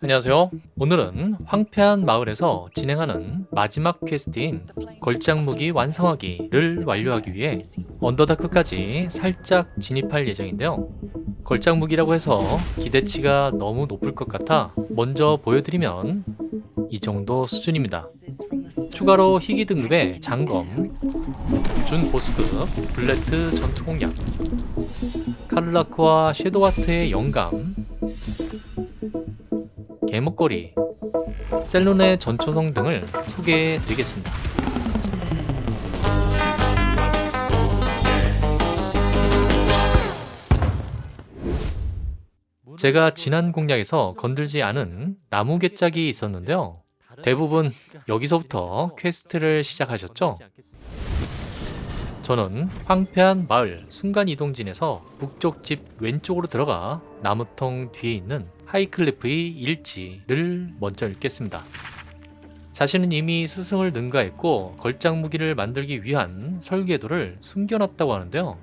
안녕하세요. 오늘은 황폐한 마을에서 진행하는 마지막 퀘스트인 걸작무기 완성하기를 완료하기 위해 언더다크까지 살짝 진입할 예정인데요. 걸작무기라고 해서 기대치가 너무 높을 것 같아 먼저 보여드리면 이 정도 수준입니다. 추가로 희귀 등급의 장검, 준 보스급 블레트 전투 공략, 카를라크와 섀도와트의 영감, 개목걸이, 셀룬의 전초성 등을 소개해 드리겠습니다. 제가 지난 공략에서 건들지 않은 나무 괴짝이 있었는데요. 대부분 여기서부터 퀘스트를 시작하셨죠? 저는 황폐한 마을 순간이동진에서 북쪽 집 왼쪽으로 들어가 나무통 뒤에 있는 하이클리프의 일지를 먼저 읽겠습니다. 자신은 이미 스승을 능가했고 걸작무기를 만들기 위한 설계도를 숨겨놨다고 하는데요.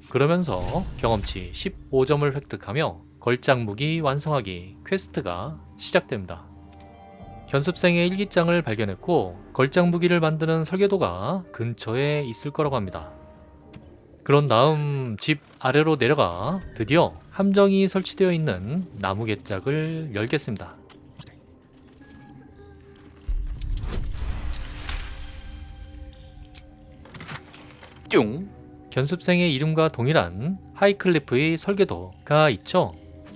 그러면서 경험치 15점을 획득하며 걸작무기 완성하기 퀘스트가 시작됩니다. 견습생의 일기장을 발견했고 걸작무기를 만드는 설계도가 근처에 있을 거라고 합니다. 그런 다음 집 아래로 내려가 드디어 함정이 설치되어 있는 나무 괴짝을 열겠습니다. 뿅! 견습생의 이름과 동일한 하이클리프의 설계도가 있죠.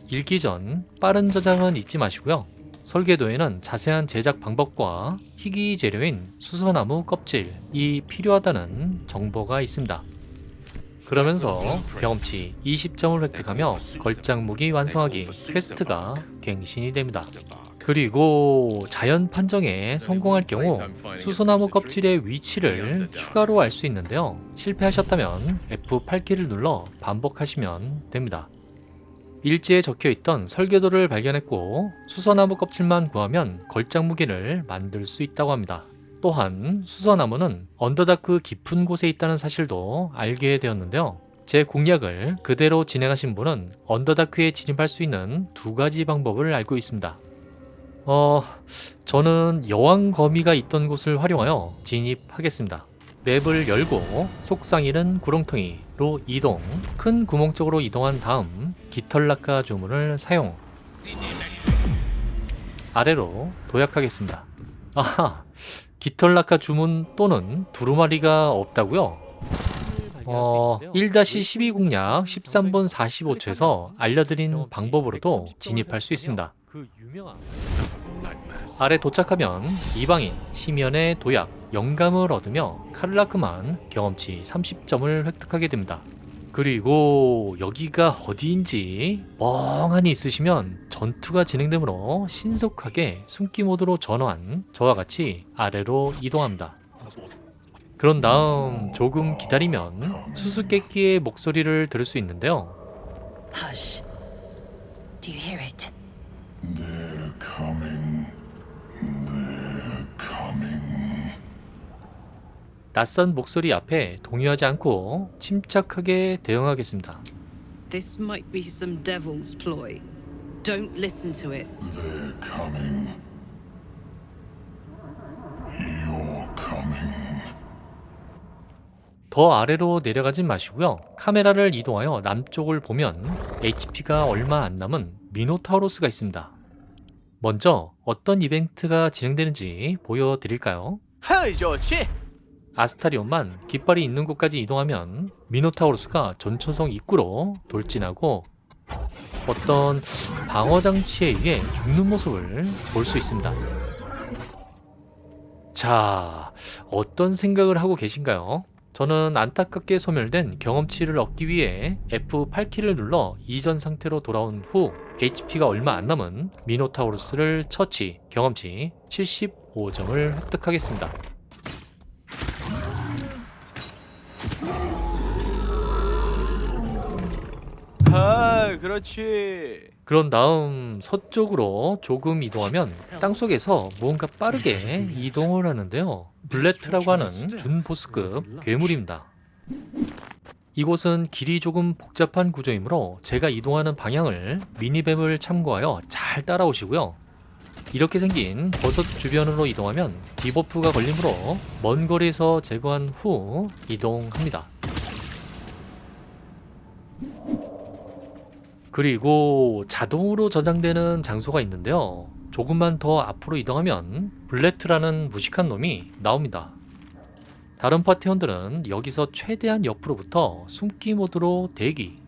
읽기 전 빠른 저장은 잊지 마시고요. 설계도에는 자세한 제작 방법과 희귀 재료인 수서나무 껍질이 필요하다는 정보가 있습니다. 그러면서 경험치 20점을 획득하며 걸작무기 완성하기 퀘스트가 갱신이 됩니다. 그리고 자연 판정에 성공할 경우 수서나무 껍질의 위치를 추가로 알 수 있는데요. 실패하셨다면 F8키를 눌러 반복하시면 됩니다. 일지에 적혀있던 설계도를 발견했고 수서나무 껍질만 구하면 걸작무기를 만들 수 있다고 합니다. 또한 수서나무는 언더다크 깊은 곳에 있다는 사실도 알게 되었는데요. 제 공략을 그대로 진행하신 분은 언더다크에 진입할 수 있는 두 가지 방법을 알고 있습니다. 저는 여왕 거미가 있던 곳을 활용하여 진입하겠습니다. 맵을 열고 속상일은 구렁텅이로 이동, 큰 구멍 쪽으로 이동한 다음 깃털락가 주문을 사용, 아래로 도약하겠습니다. 아하, 깃털락가 주문 또는 두루마리가 없다고요? 1-12 공략 13분 45초에서 알려드린 방법으로도 진입할 수 있습니다. 아래 도착하면 이방인, 심연의 도약, 영감을 얻으며 카를라크만 경험치 30점을 획득하게 됩니다. 그리고 여기가 어디인지 멍하니 있으시면 전투가 진행되므로 신속하게 숨기 모드로 전환, 저와 같이 아래로 이동합니다. 그런 다음 조금 기다리면 수수께끼의 목소리를 들을 수 있는데요. Hush. Do you hear it? They're coming. They're coming. 낯선 목소리 앞에 동요하지 않고 침착하게 대응하겠습니다. This might be some devil's ploy. Don't listen to it. They're coming. You're coming. 더 아래로 내려가진 마시고요. 카메라를 이동하여 남쪽을 보면 HP가 얼마 안 남은 미노타우로스가 있습니다. 먼저 어떤 이벤트가 진행되는지 보여드릴까요? 좋지. 아스타리온만 깃발이 있는 곳까지 이동하면 미노타우로스가 전초성 입구로 돌진하고 어떤 방어장치에 의해 죽는 모습을 볼 수 있습니다. 자, 어떤 생각을 하고 계신가요? 저는 안타깝게 소멸된 경험치를 얻기 위해 F8키를 눌러 이전 상태로 돌아온 후 HP가 얼마 안 남은 미노타우로스를 처치, 경험치 75점을 획득하겠습니다. 그렇지. 그런 다음 서쪽으로 조금 이동하면 땅속에서 무언가 빠르게 이동을 하는데요. 블레트라고 하는 준보스급 괴물입니다. 이곳은 길이 조금 복잡한 구조이므로 제가 이동하는 방향을 미니맵을 참고하여 잘 잘 따라오시고요. 이렇게 생긴 버섯 주변으로 이동하면 디버프가 걸리므로 먼 거리에서 제거한 후 이동합니다. 그리고 자동으로 저장되는 장소가 있는데요. 조금만 더 앞으로 이동하면 블레트라는 무식한 놈이 나옵니다. 다른 파티원들은 여기서 최대한 옆으로부터 숨기 모드로 대기.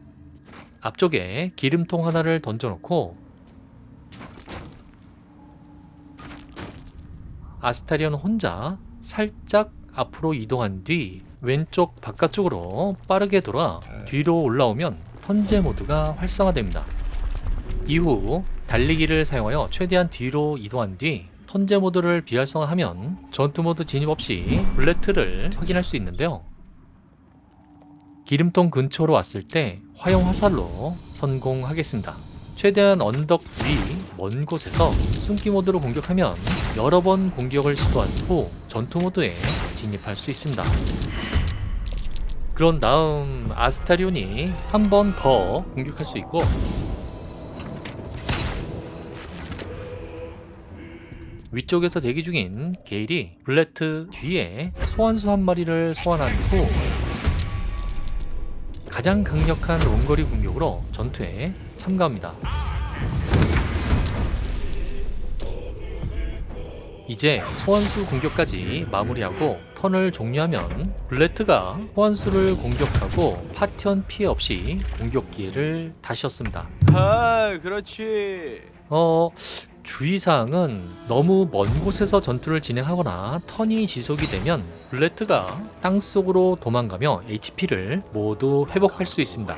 앞쪽에 기름통 하나를 던져놓고 아스타리온 혼자 살짝 앞으로 이동한 뒤 왼쪽 바깥쪽으로 빠르게 돌아 뒤로 올라오면 턴제 모드가 활성화됩니다. 이후 달리기를 사용하여 최대한 뒤로 이동한 뒤 턴제 모드를 비활성화하면 전투 모드 진입 없이 블레트를 확인할 수 있는데요. 기름통 근처로 왔을 때 화염 화살로 성공하겠습니다. 최대한 언덕 위 먼 곳에서 숨기 모드로 공격하면 여러 번 공격을 시도한 후 전투 모드에 진입할 수 있습니다. 그런 다음 아스타리온이 한 번 더 공격할 수 있고 위쪽에서 대기 중인 게일이 블레트 뒤에 소환수 한 마리를 소환한 후 가장 강력한 원거리 공격으로 전투에 참가합니다. 이제 소환수 공격까지 마무리하고 턴을 종료하면 블레트가 소환수를 공격하고 파티원 피해 없이 공격 기회를 다시 얻습니다. 아, 그렇지. 주의사항은 너무 먼 곳에서 전투를 진행하거나 턴이 지속이 되면 블레트가 땅속으로 도망가며 HP를 모두 회복할 수 있습니다.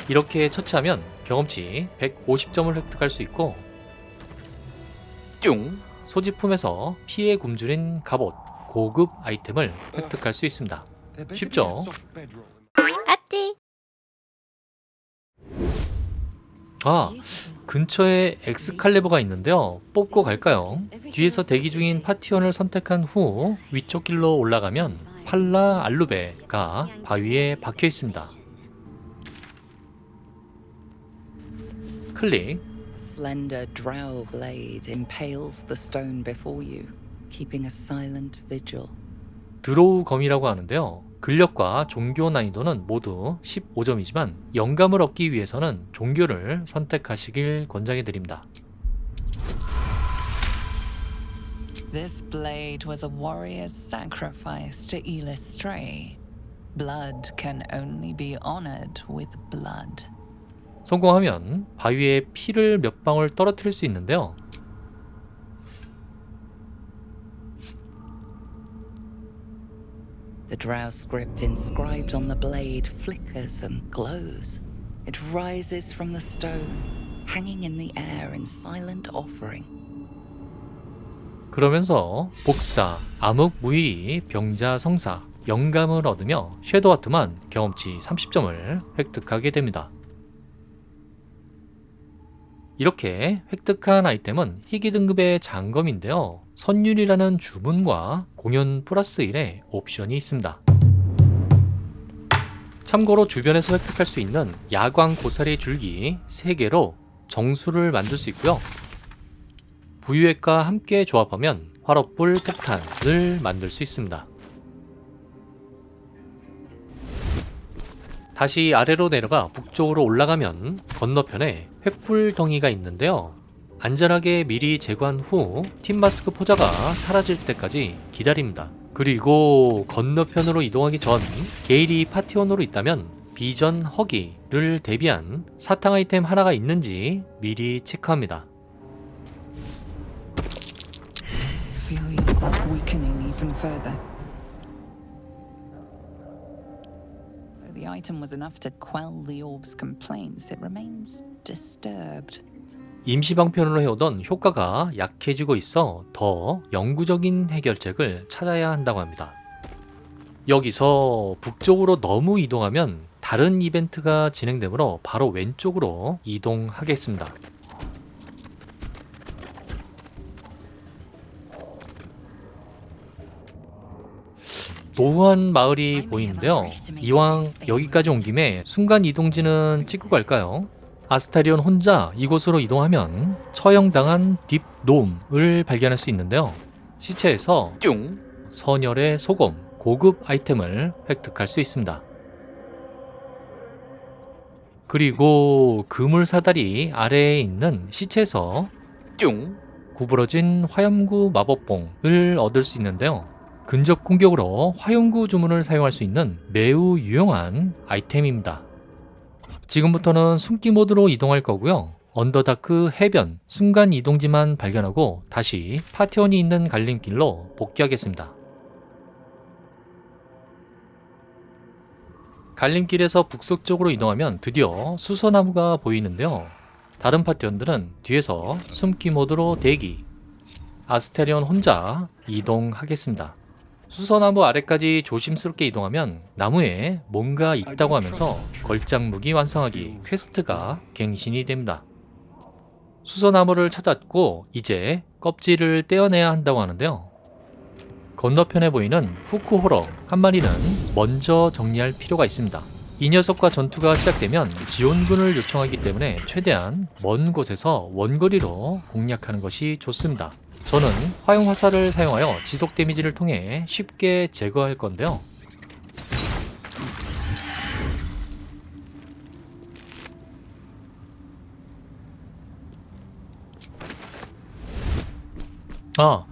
이렇게 처치하면 경험치 150점을 획득할 수 있고 소지품에서 피해 굶주린 갑옷, 고급 아이템을 획득할 수 있습니다. 쉽죠? 근처에 엑스칼리버가 있는데요. 뽑고 갈까요? 뒤에서 대기 중인 파티원을 선택한 후 위쪽 길로 올라가면 팔라 알루베가 바위에 박혀 있습니다. 클릭. Slender drow blade impales the stone before you, keeping a silent vigil. 드로우 검이라고 하는데요. 근력과 종교 난이도는 모두 15점이지만 영감을 얻기 위해서는 종교를 선택하시길 권장해 드립니다. This blade was a warrior's sacrifice to Illustray. Blood can only be honored with blood. 성공하면 바위에 피를 몇 방울 떨어뜨릴 수 있는데요. The drow script inscribed on the blade flickers and glows. It rises from the stone, hanging in the air in silent offering. 그러면서 복사, 암흑, 무의, 병자, 성사, 영감을 얻으며 섀도우하트만 경험치 30점을 획득하게 됩니다. 이렇게 획득한 아이템은 희귀 등급의 장검인데요. 선율이라는 주문과 공연 플러스 1의 옵션이 있습니다. 참고로 주변에서 획득할 수 있는 야광 고사리 줄기 3개로 정수를 만들 수 있고요. 부유액과 함께 조합하면 화롯불 폭탄을 만들 수 있습니다. 다시 아래로 내려가 북쪽으로 올라가면 건너편에 횃불덩이가 있는데요. 안전하게 미리 제거한 후 팀마스크 포자가 사라질 때까지 기다립니다. 그리고 건너편으로 이동하기 전 게일이 파티원으로 있다면 비전 허기를 대비한 사탕 아이템 하나가 있는지 미리 체크합니다. Feel yourself weakening even further. Though the item was enough to quell the orb's complaints, it remains disturbed. 임시방편으로 해오던 효과가 약해지고 있어 더 영구적인 해결책을 찾아야 한다고 합니다. 여기서 북쪽으로 너무 이동하면 다른 이벤트가 진행되므로 바로 왼쪽으로 이동하겠습니다. 노후한 마을이 보이는데요. 이왕 여기까지 온 김에 순간 이동지는 찍고 갈까요? 아스타리온 혼자 이곳으로 이동하면 처형당한 딥놈을 발견할 수 있는데요. 시체에서 뿅. 선열의 소금, 고급 아이템을 획득할 수 있습니다. 그리고 그물 사다리 아래에 있는 시체에서 뿅. 구부러진 화염구 마법봉을 얻을 수 있는데요. 근접 공격으로 화염구 주문을 사용할 수 있는 매우 유용한 아이템입니다. 지금부터는 숨기 모드로 이동할 거고요. 언더다크 해변 순간 이동지만 발견하고 다시 파티원이 있는 갈림길로 복귀하겠습니다. 갈림길에서 북서쪽으로 이동하면 드디어 수서나무가 보이는데요. 다른 파티원들은 뒤에서 숨기 모드로 대기. 아스테리온 혼자 이동하겠습니다. 수서나무 아래까지 조심스럽게 이동하면 나무에 뭔가 있다고 하면서 걸작무기 완성하기 퀘스트가 갱신이 됩니다. 수서나무를 찾았고 이제 껍질을 떼어내야 한다고 하는데요. 건너편에 보이는 후쿠호러 한 마리는 먼저 정리할 필요가 있습니다. 이 녀석과 전투가 시작되면 지원군을 요청하기 때문에 최대한 먼 곳에서 원거리로 공략하는 것이 좋습니다. 저는 화용 화살을 사용하여 지속 데미지를 통해 쉽게 제거할 건데요.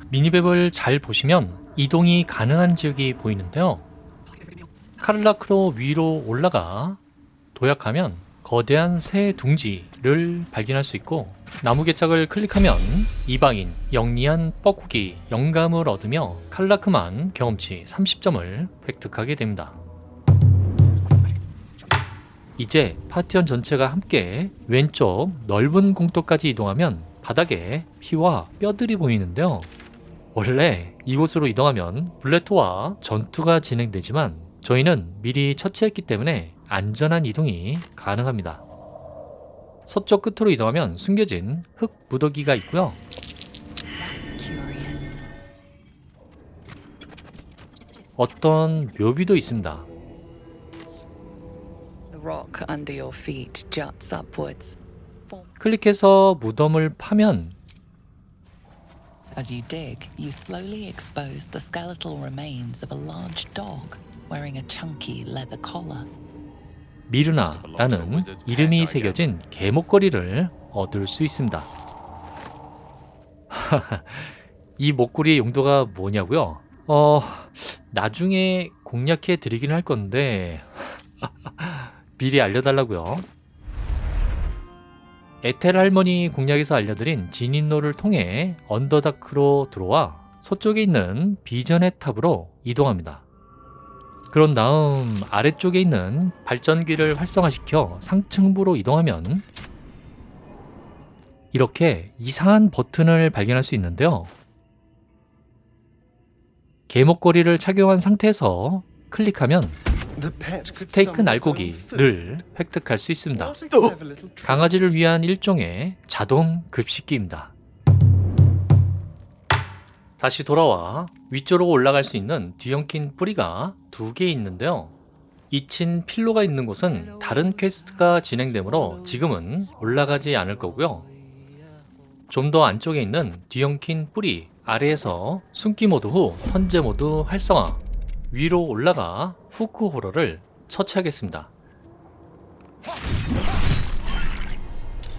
미니맵을 잘 보시면 이동이 가능한 지역이 보이는데요. 카를라크로 위로 올라가 도약하면 거대한 새 둥지를 발견할 수 있고 나무 개짝을 클릭하면 이방인, 영리한 뻐꾸기, 영감을 얻으며 칼라크만 경험치 30점을 획득하게 됩니다. 이제 파티원 전체가 함께 왼쪽 넓은 공터까지 이동하면 바닥에 피와 뼈들이 보이는데요. 원래 이곳으로 이동하면 블레토와 전투가 진행되지만 저희는 미리 처치했기 때문에 안전한 이동이 가능합니다. 서쪽 끝으로 이동하면 숨겨진 흙 무더기가 있고요. 어떤 묘비도 있습니다. The rock under your feet juts upwards. 클릭해서 무덤을 파면 As you dig, you slowly expose the skeletal remains of a large dog wearing a chunky leather collar. 미르나라는 이름이 새겨진 개목걸이를 얻을 수 있습니다. 이 목걸이의 용도가 뭐냐고요? 나중에 공략해 드리긴 할 건데 미리 알려달라고요. 에텔 할머니 공략에서 알려드린 진인로를 통해 언더다크로 들어와 서쪽에 있는 비전의 탑으로 이동합니다. 그런 다음 아래쪽에 있는 발전기를 활성화시켜 상층부로 이동하면 이렇게 이상한 버튼을 발견할 수 있는데요. 개목걸이를 착용한 상태에서 클릭하면 스테이크 날고기를 획득할 수 있습니다. 강아지를 위한 일종의 자동 급식기입니다. 다시 돌아와 위쪽으로 올라갈 수 있는 뒤엉킨 뿌리가 2개 있는데요. 잊힌 필로가 있는 곳은 다른 퀘스트가 진행되므로 지금은 올라가지 않을 거고요. 좀 더 안쪽에 있는 뒤엉킨 뿌리 아래에서 숨기 모드 후 턴제 모드 활성화, 위로 올라가 후쿠호러를 처치하겠습니다.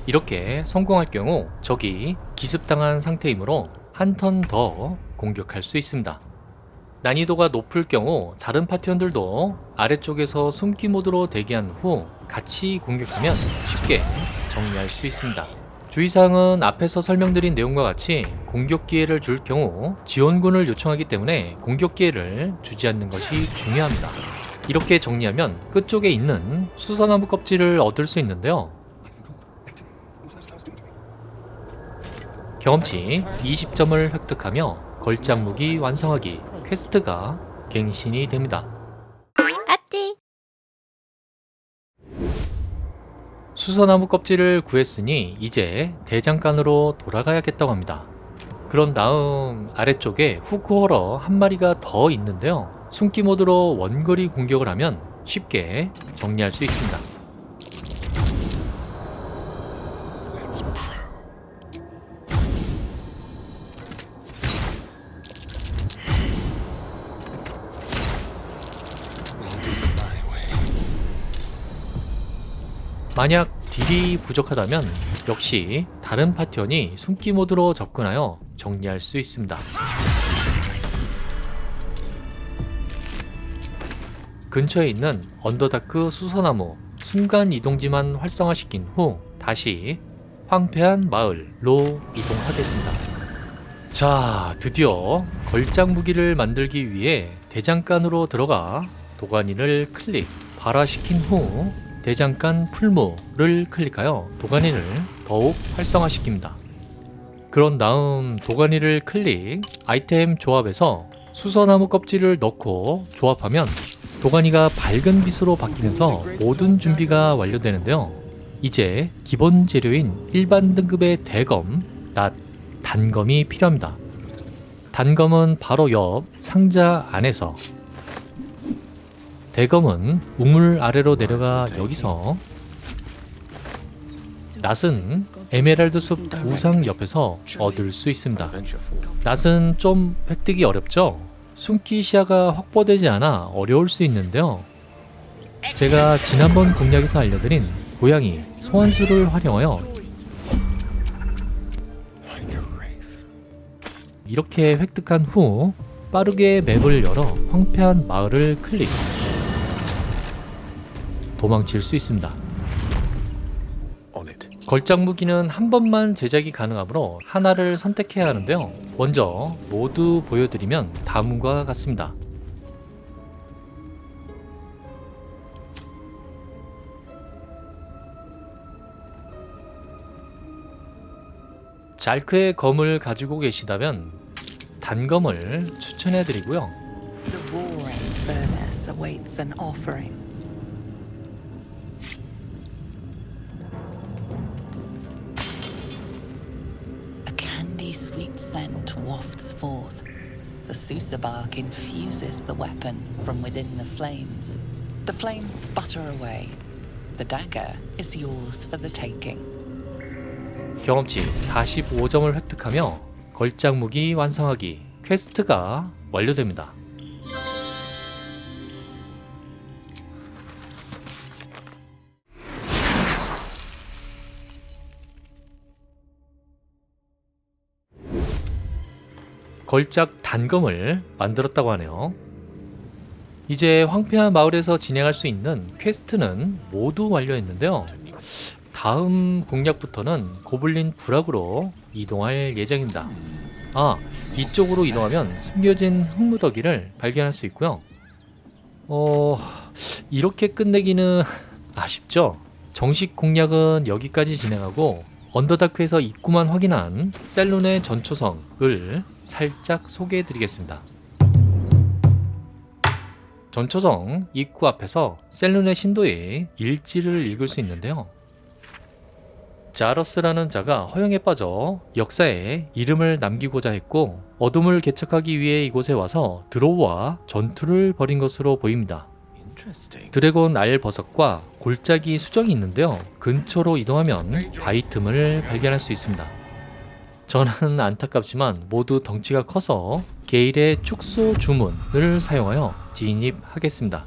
이렇게 성공할 경우 적이 기습당한 상태이므로 한 턴 더 공격할 수 있습니다. 난이도가 높을 경우 다른 파티원들도 아래쪽에서 숨기 모드로 대기한 후 같이 공격하면 쉽게 정리할 수 있습니다. 주의사항은 앞에서 설명드린 내용과 같이 공격 기회를 줄 경우 지원군을 요청하기 때문에 공격 기회를 주지 않는 것이 중요합니다. 이렇게 정리하면 끝쪽에 있는 수서나무 껍질을 얻을 수 있는데요. 경험치 20점을 획득하며 걸작무기 완성하기 퀘스트가 갱신이 됩니다. 수서나무 껍질을 구했으니 이제 대장간으로 돌아가야겠다고 합니다. 그런 다음 아래쪽에 후쿠호러 한 마리가 더 있는데요. 숨기 모드로 원거리 공격을 하면 쉽게 정리할 수 있습니다. 만약 딜이 부족하다면 역시 다른 파티원이 숨기 모드로 접근하여 정리할 수 있습니다. 근처에 있는 언더다크 수서나무 순간 이동지만 활성화시킨 후 다시 황폐한 마을로 이동하겠습니다. 자, 드디어 걸작 무기를 만들기 위해 대장간으로 들어가 도가니를 클릭, 발화시킨 후 대장간 풀무를 클릭하여 도가니를 더욱 활성화시킵니다. 그런 다음 도가니를 클릭, 아이템 조합에서 수서나무 껍질을 넣고 조합하면 도가니가 밝은 빛으로 바뀌면서 모든 준비가 완료되는데요. 이제 기본 재료인 일반 등급의 대검, 낫, 단검이 필요합니다. 단검은 바로 옆 상자 안에서, 대검은 우물 아래로 내려가 여기서, 낫은 에메랄드 숲 우상 옆에서 얻을 수 있습니다. 낫은 좀 획득이 어렵죠? 숨기 시야가 확보되지 않아 어려울 수 있는데요. 제가 지난번 공략에서 알려드린 고양이 소환수를 활용하여 이렇게 획득한 후 빠르게 맵을 열어 황폐한 마을을 클릭, 도망칠 수 있습니다. 걸작 무기는 한 번만 제작이 가능하므로 하나를 선택해야 하는데요. 먼저 모두 보여드리면 다음과 같습니다. 잘크의 검을 가지고 계시다면 단검을 추천해드리고요. The roaring furnace awaits an offering. A candy-sweet scent wafts forth. The Susa bark infuses the weapon from within the flames. The flames sputter away. The dagger is yours for the taking. 경험치 45점을 획득하며 걸작 무기 완성하기 퀘스트가 완료됩니다. 걸작 단검을 만들었다고 하네요. 이제 황폐한 마을에서 진행할 수 있는 퀘스트는 모두 완료했는데요. 다음 공략부터는 고블린 부락으로 이동할 예정입니다. 아, 이쪽으로 이동하면 숨겨진 흙무더기를 발견할 수 있고요. 이렇게 끝내기는 아쉽죠? 정식 공략은 여기까지 진행하고 언더다크에서 입구만 확인한 셀룬의 전초성을 살짝 소개해 드리겠습니다. 전초성 입구 앞에서 셀룬의 신도의 일지를 읽을 수 있는데요. 자러스라는 자가 허영에 빠져 역사에 이름을 남기고자 했고 어둠을 개척하기 위해 이곳에 와서 드로우와 전투를 벌인 것으로 보입니다. 드래곤 알 버섯과 골짜기 수정이 있는데요. 근처로 이동하면 바위 틈을 발견할 수 있습니다. 저는 안타깝지만 모두 덩치가 커서 게일의 축소 주문을 사용하여 진입하겠습니다.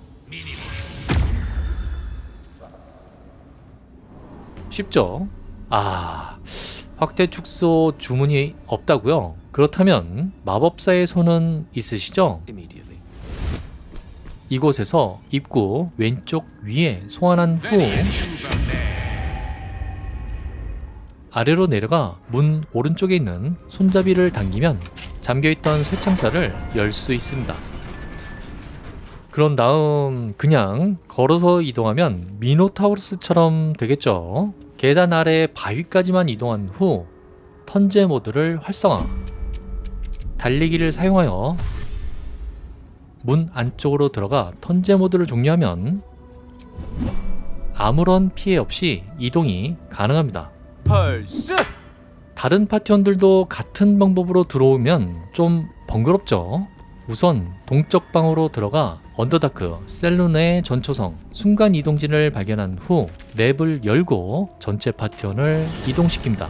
쉽죠? 확대 축소 주문이 없다고요? 그렇다면 마법사의 손은 있으시죠? 이곳에서 입구 왼쪽 위에 소환한 후 아래로 내려가 문 오른쪽에 있는 손잡이를 당기면 잠겨있던 쇠창살을 열 수 있습니다. 그런 다음 그냥 걸어서 이동하면 미노타우루스처럼 되겠죠. 계단 아래 바위까지만 이동한 후 턴제 모드를 활성화, 달리기를 사용하여 문 안쪽으로 들어가 턴제 모드를 종료하면 아무런 피해 없이 이동이 가능합니다. 펄스! 다른 파티원들도 같은 방법으로 들어오면 좀 번거롭죠. 우선 동쪽 방으로 들어가 언더다크 셀룬의 전초성 순간 이동진을 발견한 후 랩을 열고 전체 파티원을 이동시킵니다.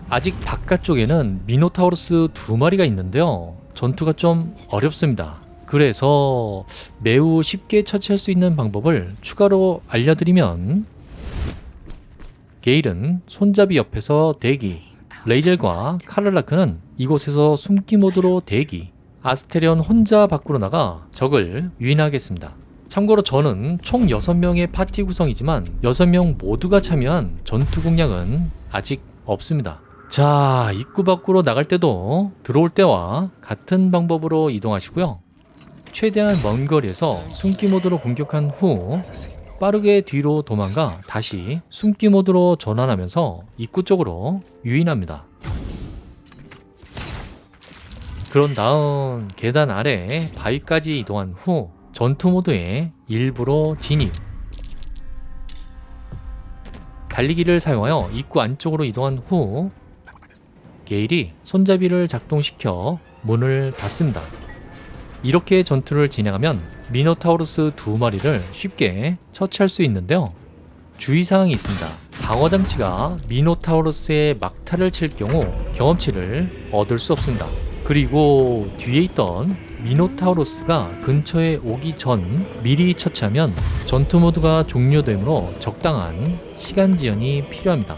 아직 바깥쪽에는 미노타우루스 2마리가 있는데요. 전투가 좀 어렵습니다. 그래서 매우 쉽게 처치할 수 있는 방법을 추가로 알려드리면, 게일은 손잡이 옆에서 대기, 레이젤과 카를라크는 이곳에서 숨기 모드로 대기, 아스테리온 혼자 밖으로 나가 적을 유인하겠습니다. 참고로 저는 총 6명의 파티 구성이지만 6명 모두가 참여한 전투 공략은 아직 없습니다. 자, 입구 밖으로 나갈 때도 들어올 때와 같은 방법으로 이동하시고요. 최대한 먼 거리에서 숨기 모드로 공격한 후 빠르게 뒤로 도망가 다시 숨기 모드로 전환하면서 입구 쪽으로 유인합니다. 그런 다음 계단 아래 바위까지 이동한 후 전투 모드에 일부로 진입. 달리기를 사용하여 입구 안쪽으로 이동한 후 게일이 손잡이를 작동시켜 문을 닫습니다. 이렇게 전투를 진행하면 미노타우루스 2마리를 쉽게 처치할 수 있는데요. 주의사항이 있습니다. 방어장치가 미노타우루스의 막타를 칠 경우 경험치를 얻을 수 없습니다. 그리고 뒤에 있던 미노타우루스가 근처에 오기 전 미리 처치하면 전투 모드가 종료되므로 적당한 시간 지연이 필요합니다.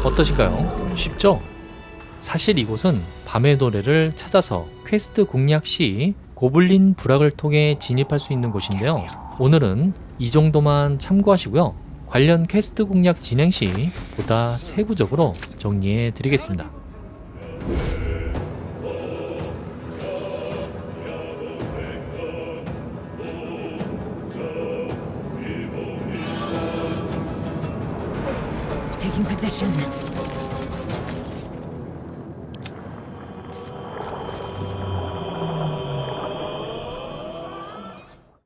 어떠신가요? 쉽죠? 사실 이곳은 밤의 노래를 찾아서 퀘스트 공략 시 고블린 부락을 통해 진입할 수 있는 곳인데요. 오늘은 이 정도만 참고하시고요. 관련 퀘스트 공략 진행 시 보다 세부적으로 정리해 드리겠습니다. Taking position.